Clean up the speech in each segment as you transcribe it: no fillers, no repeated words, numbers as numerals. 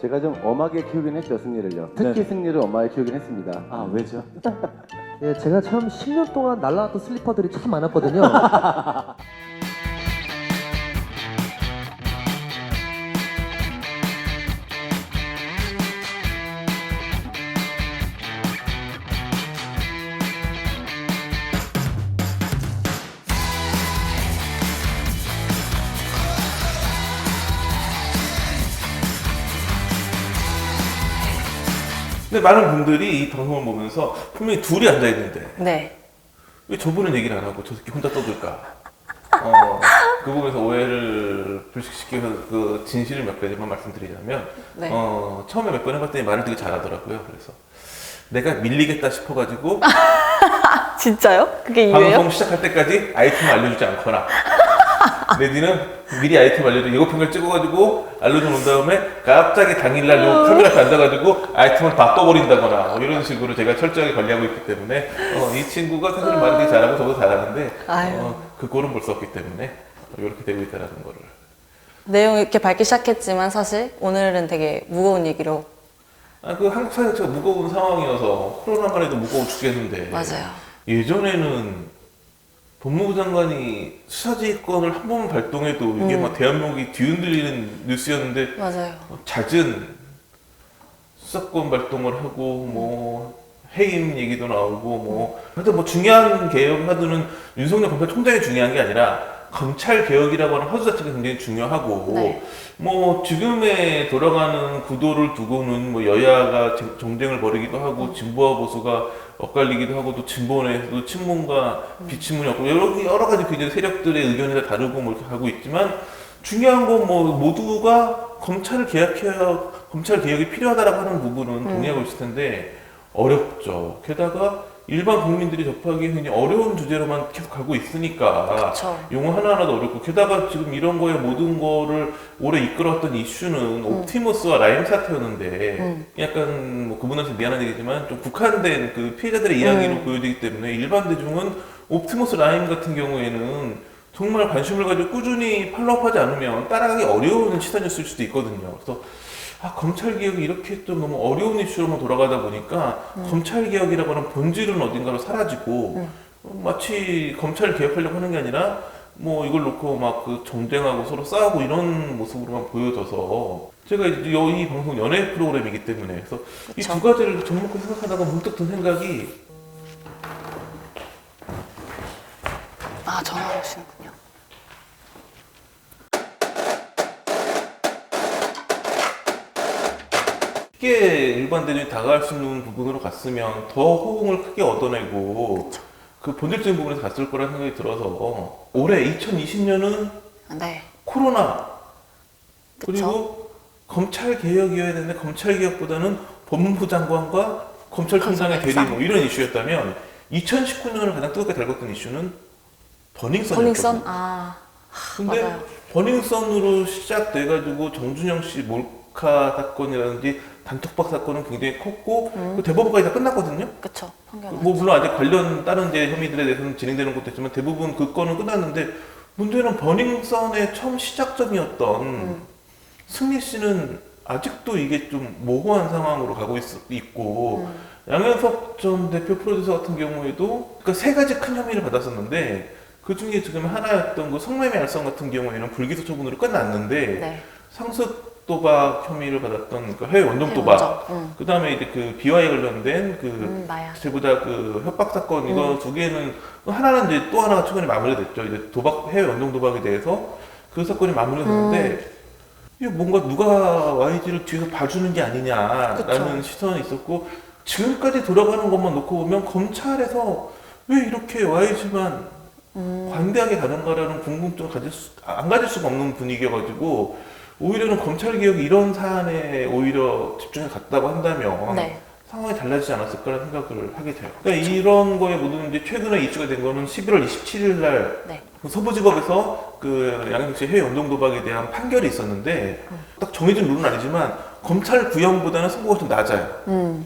제가 좀 엄하게 키우긴 했죠, 승리를요. 특히 승리를 엄하게 키우긴 했습니다. 아, 왜죠? 예, 제가 참 10년 동안 날라왔던 슬리퍼들이 참 많았거든요. 근데 많은 분들이 이 방송을 보면서 분명히 둘이 앉아있는데 네. 왜 저분은 얘기를 안 하고 저 새끼 혼자 떠들까? 그 부분에서 오해를 불식시켜서 그 진실을 몇 가지만 말씀드리자면 네. 처음에 몇 번 해봤더니 말을 되게 잘하더라고요. 그래서 내가 밀리겠다 싶어가지고 진짜요? 그게 이유예요? 방송 시작할 때까지 아이템을 알려주지 않거나 내지는 미리 아이템 알려주고 예고편을 찍어가지고 알려준 다음에 갑자기 당일날 요 카메라 앞에 앉아가지고 아이템을 바꿔버린다거나 뭐 이런 식으로 제가 철저하게 관리하고 있기 때문에 이 친구가 사실 말을 되게 잘하고 저도 잘하는데 그 꼴은 볼 수 없기 때문에 이렇게 되고 있다는 거를. 내용 이렇게 밝기 시작했지만 사실 오늘은 되게 무거운 얘기로. 그 한국 사회 자체가 무거운 상황이어서 코로나만 해도 무거워 죽겠는데 맞아요. 예전에는 법무부 장관이 수사지휘권을 한 번만 발동해도 이게 막 대한민국이 뒤흔들리는 뉴스였는데 맞아요. 잦은 수사권 발동을 하고 뭐 해임 얘기도 나오고 뭐 하여튼 뭐 중요한 개혁 하드는 윤석열 검찰총장이 중요한 게 아니라 검찰 개혁이라고 하는 화두 자체가 굉장히 중요하고 네. 뭐 지금의 돌아가는 구도를 두고는 뭐 여야가 정쟁을 벌이기도 하고 진보와 보수가 엇갈리기도 하고 또 진보 내에서도 친문과 비친문이 없고 여러 가지 굉장히 세력들의 의견이 다 다르고 뭐 이렇게 하고 있지만 중요한 건 뭐 모두가 검찰을 검찰 개혁이 필요하다라고 하는 부분은 동의하고 있을 텐데 어렵죠. 게다가 일반 국민들이 접하기 굉장히 어려운 주제로만 계속 가고 있으니까 그쵸. 용어 하나하나도 어렵고 게다가 지금 이런 거에 모든 거를 오래 이끌어왔던 이슈는 옵티머스와 라임 사태였는데 약간 뭐 그분한테 미안한 얘기지만 좀 국한된 그 피해자들의 이야기로 보여지기 때문에 일반 대중은 옵티머스 라임 같은 경우에는 정말 관심을 가지고 꾸준히 팔로우하지 않으면 따라가기 어려운 시선이었을 수도 있거든요. 그래서 검찰개혁이 이렇게 좀 너무 어려운 이슈로만 돌아가다 보니까 검찰개혁이라고 하는 본질은 어딘가로 사라지고 마치 검찰을 개혁하려고 하는 게 아니라 뭐 이걸 놓고 막 그 정쟁하고 서로 싸우고 이런 모습으로만 보여져서 제가 이제 이 방송 연애 프로그램이기 때문에 그래서 이 두 가지를 접목해서 생각하다가 문득 든 생각이 전화 오시는군요. 쉽게 일반 대중이 다가갈 수 있는 부분으로 갔으면 더 호응을 크게 얻어내고 그 본질적인 부분에서 갔을 거라는 생각이 들어서 올해 2020년은 네. 코로나 그쵸? 그리고 검찰 개혁이어야 되는데 검찰 개혁보다는 법무부 장관과 검찰총장의 대리 뭐 이런 이슈였다면 2019년을 가장 뜨겁게 달궜던 이슈는 버닝썬이었거든요. 버닝썬? 근데 맞아요. 버닝썬으로 시작돼가지고 정준영 씨 몰카 사건이라든지 단톡방 사건은 굉장히 컸고 그 대법원까지 다 끝났거든요. 그쵸. 뭐 물론 아직 관련 다른 이제 혐의들에 대해서는 진행되는 것도 있지만 대부분 그 건은 끝났는데 문제는 버닝썬의 처음 시작점이었던 승리 씨는 아직도 이게 좀 모호한 상황으로 가고 있고 양현석 전 대표 프로듀서 같은 경우에도 그러니까 세 가지 큰 혐의를 받았었는데 그 중에 지금 하나였던 그 성매매 알선 같은 경우에는 불기소 처분으로 끝났는데 네. 상습 도박 혐의를 받았던 그 해외 원정 도박, 그 다음에 이제 그 비와에 관련된 그 마약. 제보자 그 협박 사건 이거 두 개는 하나는 이제 또 하나가 최근에 마무리됐죠. 이제 도박 해외 원정 도박에 대해서 그 사건이 마무리됐는데 이게 뭔가 누가 YG를 뒤에서 봐주는 게 아니냐라는 시선이 있었고 지금까지 돌아가는 것만 놓고 보면 검찰에서 왜 이렇게 YG만 관대하게 가는가라는 궁금증을 안 가질 수가 없는 분위기여가지고. 오히려는 검찰개혁이 이런 사안에 오히려 집중해 갔다고 한다면 네. 상황이 달라지지 않았을까라는 생각을 하게 돼요. 그러니까 이런 거에 모든 이제 최근에 이슈가 된 거는 11월 27일 날 네. 서부지법에서 그 양현석 씨 해외 원정 도박에 대한 판결이 있었는데 딱 정해진 룰은 아니지만 검찰 구형보다는 선고가 좀 낮아요.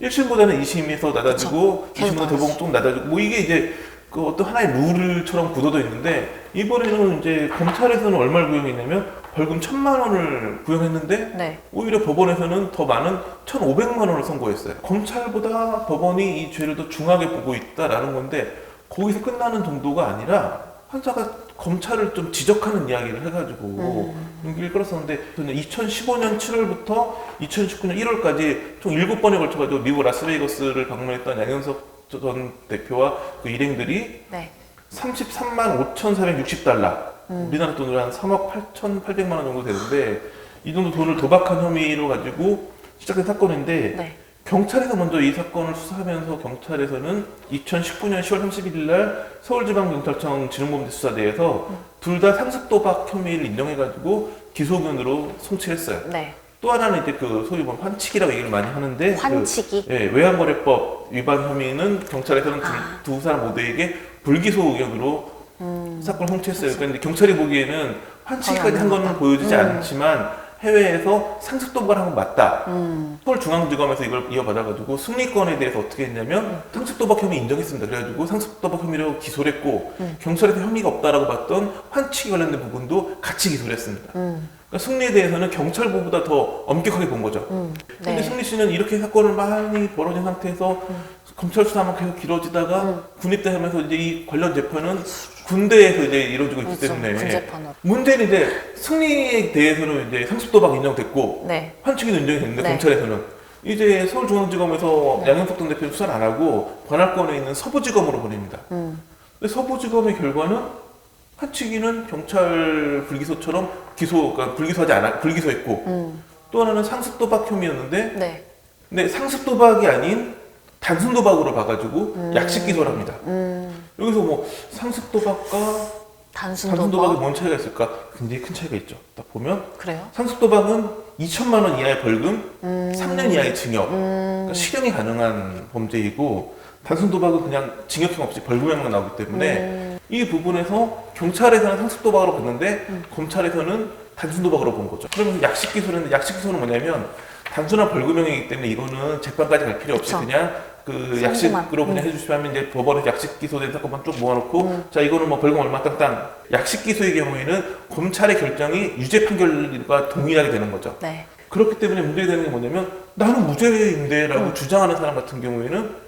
1심보다는 2심에서 낮아지고 2심보다 대법원 좀 낮아지고 뭐 이게 이제 그 어떤 하나의 룰처럼 굳어져 있는데 이번에는 이제 검찰에서는 얼마를 구형했냐면 벌금 1,000만 원을 구형했는데 네. 오히려 법원에서는 더 많은 1,500만 원을 선고했어요. 검찰보다 법원이 이 죄를 더 중하게 보고 있다라는 건데 거기서 끝나는 정도가 아니라 판사가 검찰을 좀 지적하는 이야기를 해가지고 용기를 끌었었는데 저는 2015년 7월부터 2019년 1월까지 총 7번에 걸쳐가지고 미국 라스베이거스를 방문했던 양현석 전 대표와 그 일행들이 네. 33만 5,460달러 우리나라 돈으로 한 3억 8,800만 원 정도 되는데 이 정도 돈을 도박한 혐의로 가지고 시작된 사건인데 네. 경찰에서 먼저 이 사건을 수사하면서 경찰에서는 2019년 10월 31일 날 서울지방경찰청 지능범죄수사대에서 둘 다 상습도박 혐의를 인정해가지고 기소견으로 송치했어요. 네. 또 하나는 이제 그 소위 뭐 환치기라고 얘기를 많이 하는데 환치기? 예, 외환거래법 위반 혐의는 경찰에서는 두 사람 모두에게 불기소 의견으로 사건을 송치했어요. 그런데 경찰이 보기에는 환치기까지 한 거는 보여지지 않지만 해외에서 상습도박을 한 건 맞다. 서울중앙지검에서 이걸 이어받아가지고 승리권에 대해서 어떻게 했냐면 상습도박 혐의 인정했습니다. 그래가지고 상습도박 혐의로 기소를 했고 경찰에서 혐의가 없다라고 봤던 환치기 관련된 부분도 같이 기소를 했습니다. 그러니까 승리에 대해서는 경찰보다 더 엄격하게 본 거죠. 근데 네. 승리 씨는 이렇게 사건을 많이 벌어진 상태에서 검찰 수사만 계속 길어지다가 군입대하면서 이제 이 관련 재판은 군대에서 이제 이루어지고 있기 그렇죠. 때문에 군재판으로. 문제는 이제 승리에 대해서는 이제 상습도박 인정됐고 네. 환치기도 인정이 됐는데 네. 검찰에서는 이제 서울중앙지검에서 양현석 전 대표 수사를 안 하고 관할권에 있는 서부지검으로 보냅니다. 근데 서부지검의 결과는 환치기는 경찰 불기소처럼 그러니까 불기소했고 또 하나는 상습도박 혐의였는데 네. 근데 상습도박이 아닌 단순 도박으로 봐가지고 약식 기소를 합니다. 여기서 뭐 상습도박과 단순 단순 도박? 도박이 뭔 차이가 있을까? 굉장히 큰 차이가 있죠. 딱 보면 그래요? 상습도박은 2천만 원 이하의 벌금, 3년 이하의 징역, 그러니까 실형이 가능한 범죄이고 단순 도박은 그냥 징역형 없이 벌금형만 나오기 때문에 이 부분에서 경찰에서는 상습도박으로 봤는데 검찰에서는 단순 도박으로 본 거죠. 그러면 약식 기소는 뭐냐면 단순한 벌금형이기 때문에 이거는 재판까지 갈 필요 없이 그쵸. 그냥 그 약식으로 그냥 해주시면 이제 법원에서 약식 기소된 사건만 쭉 모아놓고 자 이거는 뭐 벌금 얼마 땅땅. 약식 기소의 경우에는 검찰의 결정이 유죄 판결과 동일하게 되는 거죠. 네. 그렇기 때문에 문제가 되는 게 뭐냐면 나는 무죄인데라고 주장하는 사람 같은 경우에는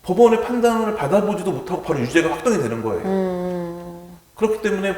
법원의 판단을 받아보지도 못하고 바로 유죄가 확정이 되는 거예요. 그렇기 때문에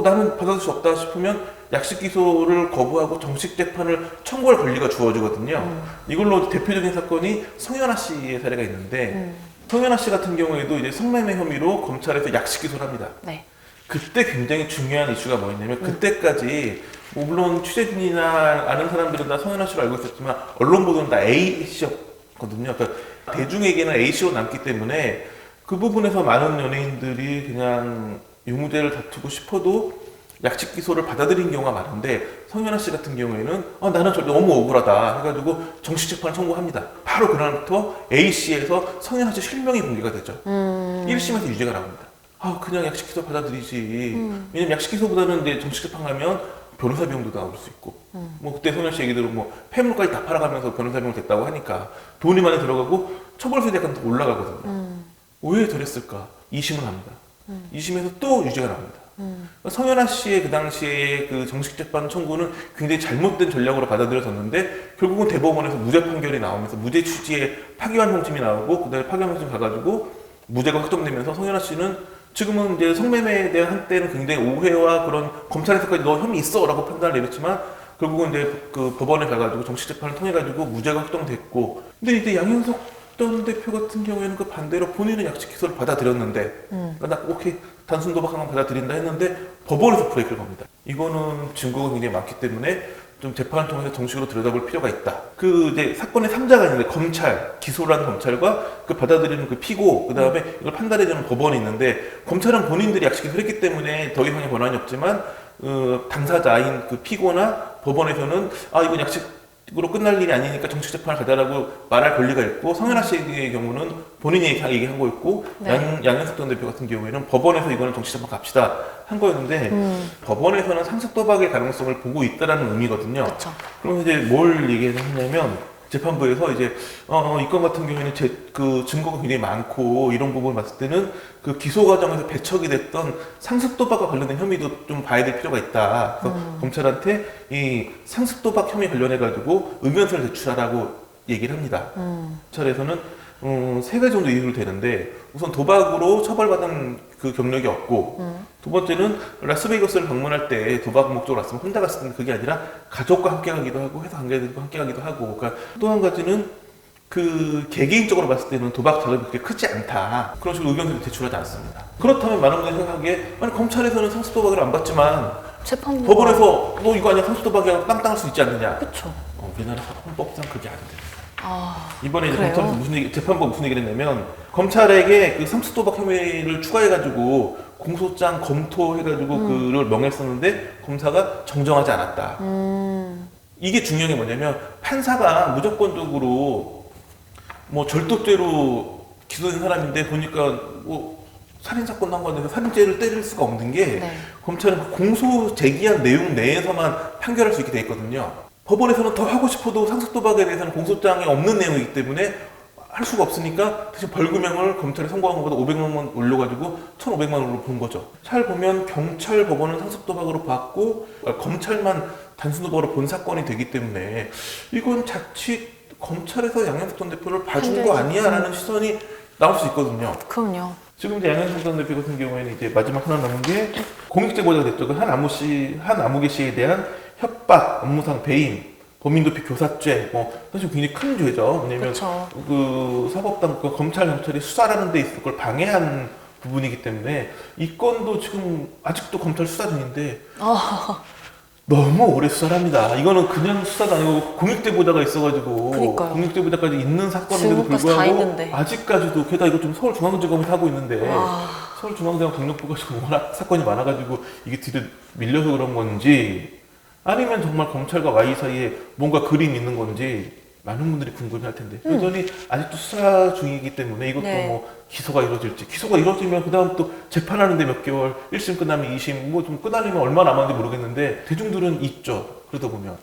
나는 받아줄 수 없다 싶으면 약식 기소를 거부하고 정식 재판을 청구할 권리가 주어지거든요. 이걸로 대표적인 사건이 성현아 씨의 사례가 있는데 성현아 씨 같은 경우에도 이제 성매매 혐의로 검찰에서 약식 기소를 합니다. 네. 그때 굉장히 중요한 이슈가 뭐였냐면 그때까지 뭐 물론 취재진이나 아는 사람들은 다 성현아 씨로 알고 있었지만 언론 보도는 다 A 씨였거든요. 그러니까 대중에게는 A 씨로 남기 때문에 그 부분에서 많은 연예인들이 그냥 유무죄를 다투고 싶어도 약식 기소를 받아들인 경우가 많은데 성현아 씨 같은 경우에는 나는 저 너무 억울하다 해가지고 정식 재판을 청구합니다. 바로 그날부터 A 씨에서 성현아 씨 실명이 공개가 되죠. 1심에서 유죄가 나옵니다. 그냥 약식 기소 받아들이지. 왜냐면 약식 기소보다는 이제 정식 재판 가면 변호사 비용도 나올 수 있고 뭐 그때 성현 씨 얘기대로 뭐 폐물까지 다 팔아가면서 변호사 비용 됐다고 하니까 돈이 많이 들어가고 처벌수도 약간 더 올라가거든요. 왜 저랬을까? 2심을 합니다. 2심에서 또 유죄가 나옵니다. 성현아 씨의 그 당시에 그 정식 재판 청구는 굉장히 잘못된 전략으로 받아들여졌는데 결국은 대법원에서 무죄 판결이 나오면서 무죄 취지의 파기환 송침이 나오고 그다음에 파기환 송침 가가지고 무죄가 확정되면서 성현아 씨는 지금은 이제 성매매에 대한 한때는 굉장히 오해와 그런 검찰에서까지 너 혐의 있어라고 판단을 내렸지만 결국은 이제 그 법원에 가가지고 정식 재판을 통해 가지고 무죄가 확정됐고 근데 이제 양현석 전 대표 같은 경우에는 그 반대로 본인은 약식 기소를 받아들였는데 그러니까 나 오케이 단순 도박 하나 받아들인다 했는데 법원에서 브레이크를 겁니다. 이거는 증거가 굉장히 많기 때문에 좀 재판을 통해서 정식으로 들여다볼 필요가 있다. 그 이제 사건의 3자가 있는데 검찰, 기소를 하는 검찰과 그 받아들이는 그 피고, 그 다음에 이걸 판단해주는 법원이 있는데 검찰은 본인들이 약식 기소를 했기 때문에 더 이상의 권한이 없지만 당사자인 그 피고나 법원에서는 이건 약식으로 끝날 일이 아니니까 정식 재판을 가자라고 말할 권리가 있고 성현아 씨의 경우는 본인이 얘기한 거였고 네. 양현석 전 대표 같은 경우에는 법원에서 이거는 정식 재판 갑시다 한 거였는데 법원에서는 상습 도박의 가능성을 보고 있다라는 의미거든요. 그쵸. 그럼 이제 뭘 얘기했냐면 재판부에서 이제 이 건 같은 경우에는 그 증거가 굉장히 많고 이런 부분을 봤을 때는 그 기소 과정에서 배척이 됐던 상습 도박과 관련된 혐의도 좀 봐야 될 필요가 있다. 그래서 검찰한테 이 상습 도박 혐의 관련해 가지고 의견서를 제출하라고 얘기를 합니다. 검찰에서는 세 가지 정도 이유로 되는데 우선 도박으로 처벌받은 그 경력이 없고 두 번째는 라스베이거스를 방문할 때 도박 목적으로 왔으면 혼자 갔을 때는 그게 아니라 가족과 함께 가기도 하고 회사 관계자들과 함께 가기도 하고 그러니까 또 한 가지는 그 개개인적으로 봤을 때는 도박 자금이 그렇게 크지 않다 그런 식으로 의견서를 제출하지 않습니다. 그렇다면 많은 분들이 생각하기에 아니 검찰에서는 상습 도박을 안 받지만 재판부 법원에서 너 이거 아니야 상습 도박이야 땅땅할 수 있지 않느냐. 그쵸. 우리나라 헌법상 그게 안 돼. 아 이번에 이제 그래요? 검찰에서 재판부가 무슨 얘기를 했냐면 검찰에게 그 상습 도박 혐의를 추가해가지고 공소장 검토해가지고 그를 명했었는데 검사가 정정하지 않았다. 이게 중요한 게 뭐냐면 판사가 무조건적으로 뭐 절도죄로 기소된 사람인데 보니까 뭐 살인 사건도 한 건데 살인죄를 때릴 수가 없는 게 네. 검찰은 그 공소 제기한 내용 내에서만 판결할 수 있게 돼 있거든요. 법원에서는 더 하고 싶어도 상습 도박에 대해서는 공소장에 없는 내용이기 때문에 할 수가 없으니까 대신 벌금형을 검찰이 선고한 것보다 500만 원 올려가지고 1,500만 원으로 본 거죠. 잘 보면 경찰 법원은 상습 도박으로 받고 검찰만 단순 도박으로 본 사건이 되기 때문에 이건 자칫 검찰에서 양현석 전 대표를 봐준 거 아니야라는 시선이 나올 수 있거든요. 그럼요. 지금 이제 양현석 전 대표 같은 경우에는 이제 마지막 하나 남은 게 공익제보자가 됐죠. 그 한아무개 씨에 대한 협박, 업무상 배임, 범인도피 교사죄, 뭐 사실 굉장히 큰 죄죠. 왜냐면 그쵸. 그 사법당, 그 검찰, 경찰이 수사하는 데 있을 걸 방해한 부분이기 때문에 이 건도 지금 아직도 검찰 수사 중인데 너무 오래 수사를 합니다. 이거는 그냥 수사가 아니고 공익제보자가 있어가지고 그러니까요. 공익제보자까지 있는 사건인데도 지금까지 다 불구하고 있는데. 아직까지도 게다가 이거 좀 서울중앙지검에서 하고 있는데 아. 서울중앙지검 경력부가 지금 워낙 사건이 많아가지고 이게 뒤로 밀려서 그런 건지 아니면 정말 검찰과 Y 사이에 뭔가 그림이 있는 건지 많은 분들이 궁금해할 텐데 여전히 아직도 수사 중이기 때문에 이것도 네. 뭐 기소가 이루어질지 기소가 이루어지면 그 다음 또 재판하는데 몇 개월 1심 끝나면 2심 뭐 좀 끝나려면 얼마 남았는지 모르겠는데 대중들은 있죠. 그러다 보면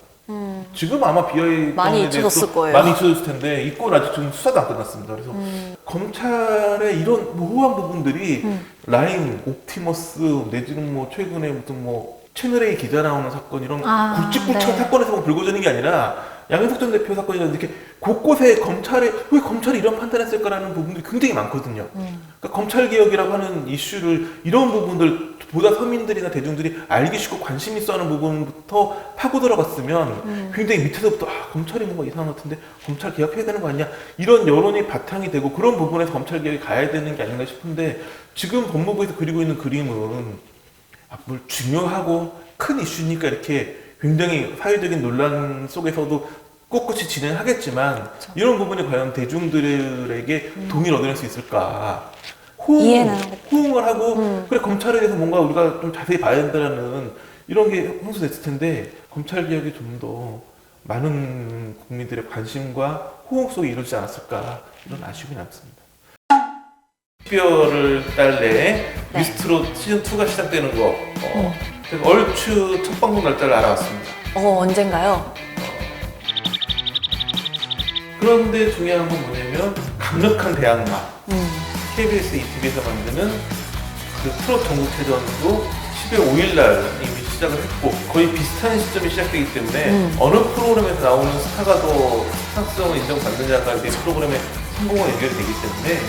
지금 아마 비어있던 많이 거에 대해서 잊혀졌을 거예요. 많이 잊혀졌을 텐데 이 건 아직 지금 수사도 안 끝났습니다. 그래서 검찰의 이런 모호한 부분들이 라임, 옵티머스 내지는 뭐 최근에 무슨 뭐 채널A 기자 나오는 사건 이런 굵직굵직한 네. 사건에서만 불거지는 게 아니라 양현석 전 대표 사건이라든지 이렇게 곳곳에 왜 검찰이 이런 판단했을까라는 부분들이 굉장히 많거든요. 그러니까 검찰개혁이라고 하는 이슈를 이런 부분들 보다 서민들이나 대중들이 알기 쉽고 관심 있어 하는 부분부터 파고 들어갔으면 굉장히 밑에서부터 검찰이 뭔가 이상한 것 같은데 검찰 개혁해야 되는 거 아니야? 이런 여론이 바탕이 되고 그런 부분에서 검찰 개혁이 가야 되는 게 아닌가 싶은데 지금 법무부에서 그리고 있는 그림은 뭘 중요하고 큰 이슈니까 이렇게 굉장히 사회적인 논란 속에서도 꿋꿋이 진행하겠지만 이런 부분이 과연 대중들에게 동의를 얻어낼 수 있을까? 호응을 하고 그래 검찰에 대해서 뭔가 우리가 좀 자세히 봐야 된다는 이런 게 형성됐을 텐데 검찰 개혁이 좀 더 많은 국민들의 관심과 호응 속에 이루어지지 않았을까 이런 아쉬움이 남습니다. 12월 달 내에 네. 미스트롯 시즌2가 시작되는 거 제가 얼추 첫 방송 날짜를 알아왔습니다. 언젠가요? 그런데 중요한 건 뭐냐면 강력한 대항마 KBS, ETV에서 만드는 그 트롯 전국체전도 12월 5일 날 이미 시작을 했고 거의 비슷한 시점에 시작되기 때문에 어느 프로그램에서 나오는 스타가 더 스타성을 인정받느냐가 이제 프로그램의 성공과 연결이 되기 때문에